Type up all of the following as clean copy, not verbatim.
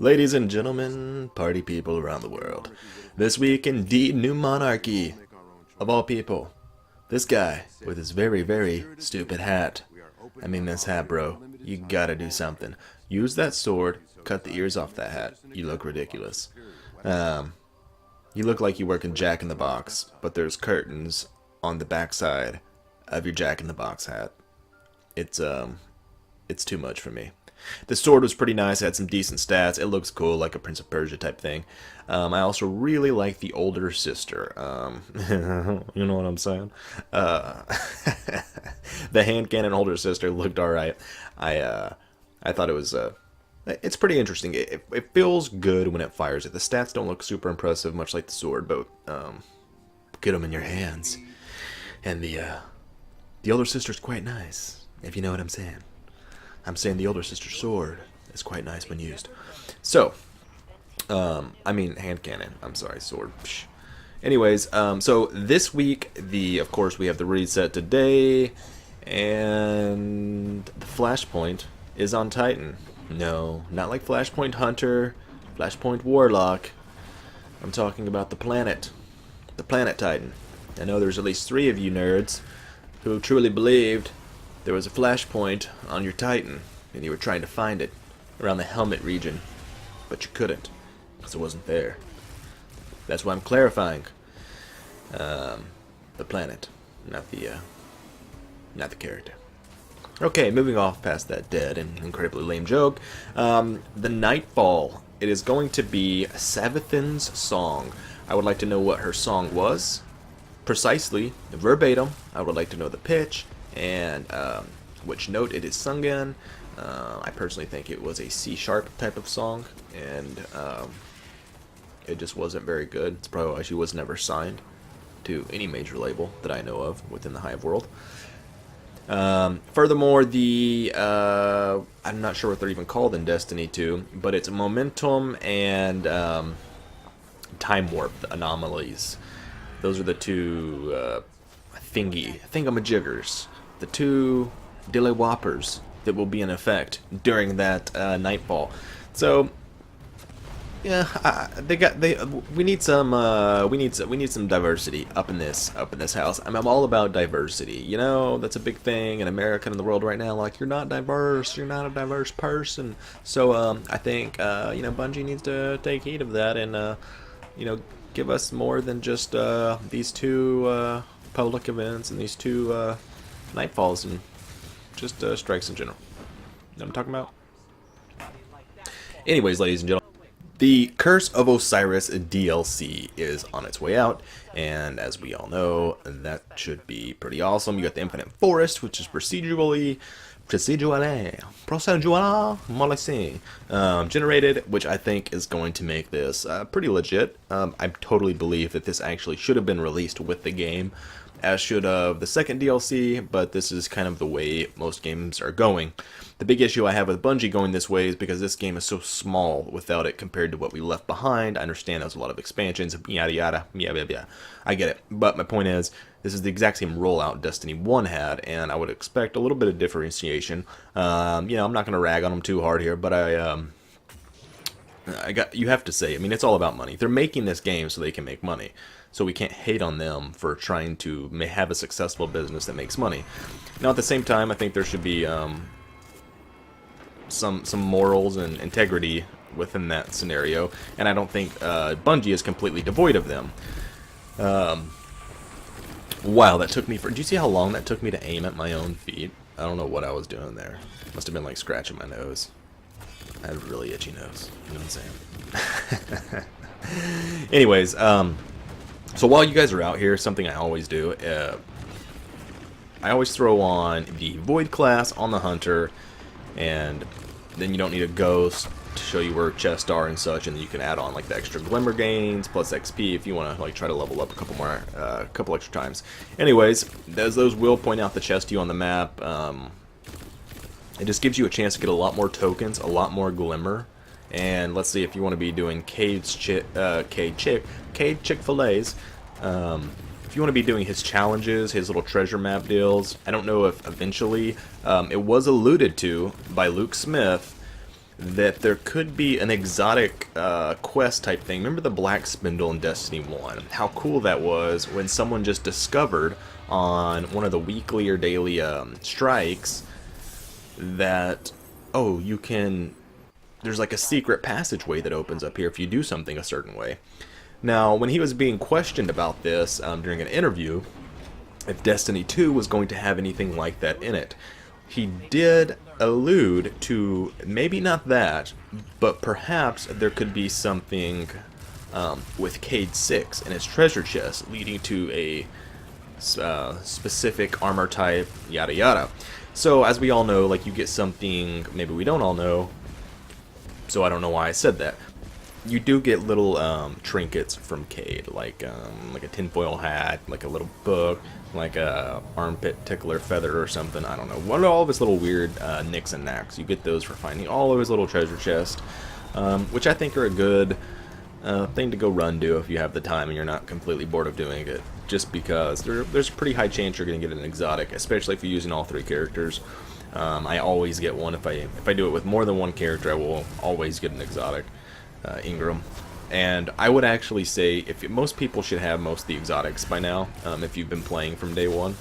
Ladies and gentlemen, party people around the world. This week, indeed, new monarchy. Of all people. This guy, with his very, very stupid hat. I mean, this hat, bro. You gotta do something. Use that sword, cut the ears off that hat. You look ridiculous. You look like you work in Jack in the Box, but there's curtains on the backside of your Jack in the Box hat. It's too much for me. The sword was pretty nice, had some decent stats, it looks cool, like a Prince of Persia type thing. I also really like the older sister, you know what I'm saying? The hand cannon older sister looked alright. I thought it was, it's pretty interesting. It feels good when it fires it. The stats don't look super impressive, much like the sword, but, get them in your hands. And the older sister's quite nice, if you know what I'm saying. I'm saying the older sister's sword is quite nice when used. So, I mean hand cannon. I'm sorry, sword. Psh. Anyways, so this week, of course, we have the reset today, and the Flashpoint is on Titan. No, not like Flashpoint Hunter, Flashpoint Warlock. I'm talking about the planet Titan. I know there's at least 3 of you nerds who truly believed there was a flashpoint on your Titan, and you were trying to find it around the helmet region, but you couldn't, because it wasn't there. That's why I'm clarifying. The planet, not the character. Okay, moving off past that dead and incredibly lame joke. The Nightfall. It is going to be Savathun's song. I would like to know what her song was, precisely, verbatim. I would like to know the pitch, and which note it is sung in. I personally think it was a C-sharp type of song, and it just wasn't very good. It's probably why she was never signed to any major label that I know of within the Hive world. Furthermore, I'm not sure what they're even called in Destiny 2, but it's momentum and time warp anomalies. Those are the two thingamajiggers. The 2 dilly whoppers that will be in effect during that Nightfall. So yeah, we need some diversity up in this house. I'm all about diversity. You know, that's a big thing in America and in the world right now. Like, you're not diverse, you're not a diverse person. So I think Bungie needs to take heed of that and give us more than just these 2 public events and these 2 Nightfalls and just strikes in general. You know what I'm talking about? Anyways, ladies and gentlemen, the Curse of Osiris DLC is on its way out, and as we all know, that should be pretty awesome. You got the Infinite Forest, which is procedurally generated, which I think is going to make this pretty legit. I totally believe that this actually should have been released with the game, as should have the second DLC, but this is kind of the way most games are going. The big issue I have with Bungie going this way is because this game is so small without it compared to what we left behind. I understand there's a lot of expansions, yada yada, yada. I get it, but my point is, this is the exact same rollout Destiny 1 had, and I would expect a little bit of differentiation. I'm not going to rag on them too hard here, but you have to say, I mean, it's all about money. They're making this game so they can make money. So we can't hate on them for trying to have a successful business that makes money. Now, at the same time, I think there should be some morals and integrity within that scenario, and I don't think Bungie is completely devoid of them. Wow, that took me do you see how long that took me to aim at my own feet? I don't know what I was doing there. Must have been like scratching my nose. I had a really itchy nose. You know what I'm saying? Anyways, so while you guys are out here, something I always do, I always throw on the Void class on the Hunter, and then you don't need a Ghost to show you where chests are and such, and then you can add on like the extra Glimmer gains plus XP if you want to like try to level up a couple extra times. Anyways, those will point out the chest to you on the map. It just gives you a chance to get a lot more tokens, a lot more Glimmer. And let's see if you want to be doing Cade Chick-fil-A's. If you want to be doing his challenges, his little treasure map deals, I don't know if eventually it was alluded to by Luke Smith that there could be an exotic quest type thing. Remember the Black Spindle in Destiny 1? How cool that was when someone just discovered on one of the weekly or daily strikes that, oh, you can, there's like a secret passageway that opens up here if you do something a certain way. Now, when he was being questioned about this during an interview, if Destiny 2 was going to have anything like that in it, he did allude to maybe not that, but perhaps there could be something with Cade 6 and its treasure chest leading to a specific armor type, yada yada. So as we all know, like, you get something maybe we don't all know, so I don't know why I said that. You do get little trinkets from Cade, like a tinfoil hat, like a little book, like a armpit tickler feather or something. I don't know. What are all of his little weird nicks and knacks? You get those for finding all of his little treasure chest, which I think are a good thing to go run do if you have the time and you're not completely bored of doing it. Just because there's a pretty high chance you're going to get an exotic, especially if you're using all 3 characters. I always get one if I do it with more than one character. I will always get an exotic. Ingram, and I would actually say most people should have most of the exotics by now if you've been playing from day one.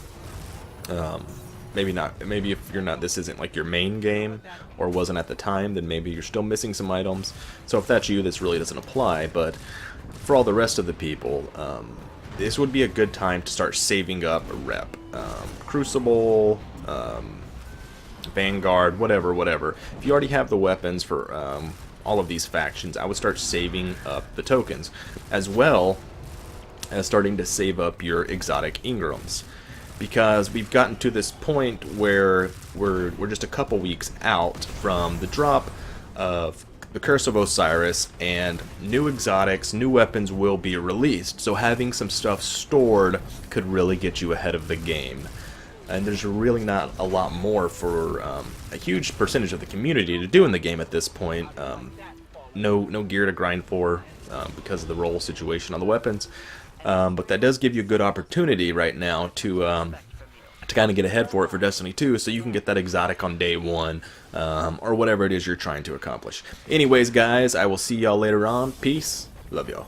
Maybe not, maybe if you're not, this isn't like your main game or wasn't at the time, then maybe you're still missing some items. So if that's you, this really doesn't apply, but for all the rest of the people, this would be a good time to start saving up a rep. Crucible, Vanguard, whatever. If you already have the weapons for all of these factions, I would start saving up the tokens, as well as starting to save up your exotic Ingrams, because we've gotten to this point where we're just a couple weeks out from the drop of the Curse of Osiris, and new exotics, new weapons will be released, so having some stuff stored could really get you ahead of the game. And there's really not a lot more for a huge percentage of the community to do in the game at this point. No gear to grind for because of the roll situation on the weapons. But that does give you a good opportunity right now to kind of get ahead for it for Destiny 2, so you can get that exotic on day 1, or whatever it is you're trying to accomplish. Anyways, guys, I will see y'all later on. Peace. Love y'all.